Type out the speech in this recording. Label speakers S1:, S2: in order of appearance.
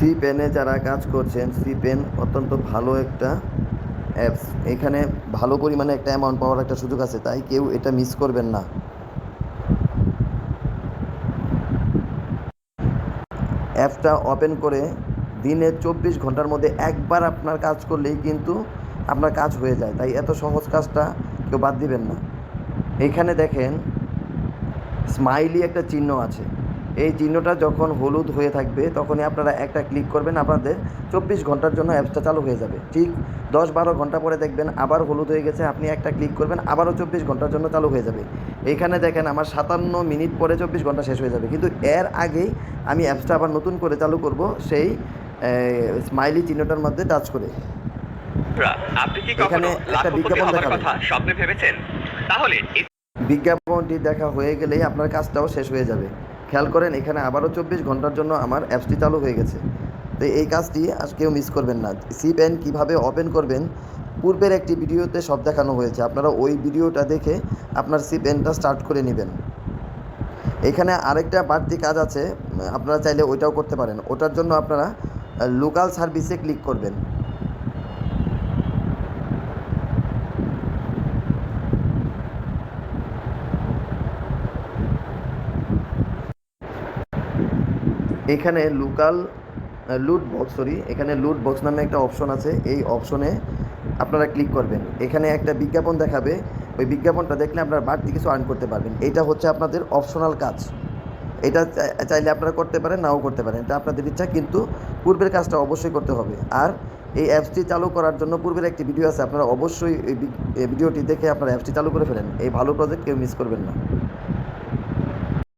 S1: C পেনে যারা কাজ করছেন, সি পেন অত্যন্ত ভালো একটা অ্যাপস। এখানে ভালো পরিমাণে একটা অ্যামাউন্ট পাওয়ার একটা সুযোগ আছে, তাই কেউ এটা মিস করবেন না। অ্যাপসটা ওপেন করে দিনে 24 ঘন্টার মধ্যে একবার আপনার কাজ করলেই কিন্তু আপনার কাজ হয়ে যায়, তাই এত সহজ কাজটা কেউ বাদ দিবেন না। এইখানে দেখেন স্মাইলি একটা চিহ্ন আছে। এই চিহ্নটা যখন হলুদ হয়ে থাকবে তখনই আপনারা একটা ক্লিক করবেন, আপনাদের 24 ঘন্টার জন্য অ্যাপসটা চালু হয়ে যাবে। ঠিক 10-12 ঘন্টা পরে দেখবেন আবার হলুদ হয়ে গেছে, আপনি একটা ক্লিক করবেন, আবারও 24 ঘন্টার জন্য চালু হয়ে যাবে। এইখানে দেখেন আমার 57 মিনিট পরে 24 ঘন্টা শেষ হয়ে যাবে, কিন্তু এর আগেই আমি অ্যাপসটা আবার নতুন করে চালু করব সেই স্মাইলি চিহ্নটার মধ্যে টাচ করে।
S2: আপনি কি
S1: এখানে
S2: কখনো
S1: একটা
S2: লাখপতি
S1: বিজ্ঞাপন
S2: হবার
S1: দেখাবে।
S2: কথা স্বপ্নে ভেবেছেন? তাহলে
S1: বিজ্ঞাপনটি দেখা হয়ে গেলেই আপনার কাজটাও শেষ হয়ে যাবে। খেয়াল করেন এখানে আবারও 24 ঘন্টার জন্য আমার অ্যাপসটি চালু হয়ে গেছে। তো এই কাজটি আজ কেউ মিস করবেন না। সি পেন কীভাবে ওপেন করবেন পূর্বের একটি ভিডিওতে সব দেখানো হয়েছে, আপনারা ওই ভিডিওটা দেখে আপনার সি পেনটা স্টার্ট করে নেবেন। এখানে আরেকটা বাড়তি কাজ আছে, আপনারা চাইলে ওইটাও করতে পারেন। ওটার জন্য আপনারা লোকাল সার্ভিসে ক্লিক করবেন। এখানে এখানে লুট বক্স নামে একটা অপশন আছে, এই অপশনে আপনারা ক্লিক করবেন। এখানে একটা বিজ্ঞাপন দেখাবে, ওই বিজ্ঞাপনটা দেখলে আপনারা বাড়তি কিছু আর্ন করতে পারবেন। এটা হচ্ছে আপনাদের অপশনাল কাজ। এটা চাইলে আপনারা করতে পারেন, নাও করতে পারেন, এটা আপনাদের ইচ্ছা, কিন্তু পূর্বের কাজটা অবশ্যই করতে হবে। আর এই অ্যাপসটি চালু করার জন্য পূর্বের একটি ভিডিও আছে, আপনারা অবশ্যই এই ভিডিওটি দেখে আপনারা অ্যাপসটি চালু করে ফেলেন। এই ভালো প্রজেক্ট কেউ মিস করবেন না।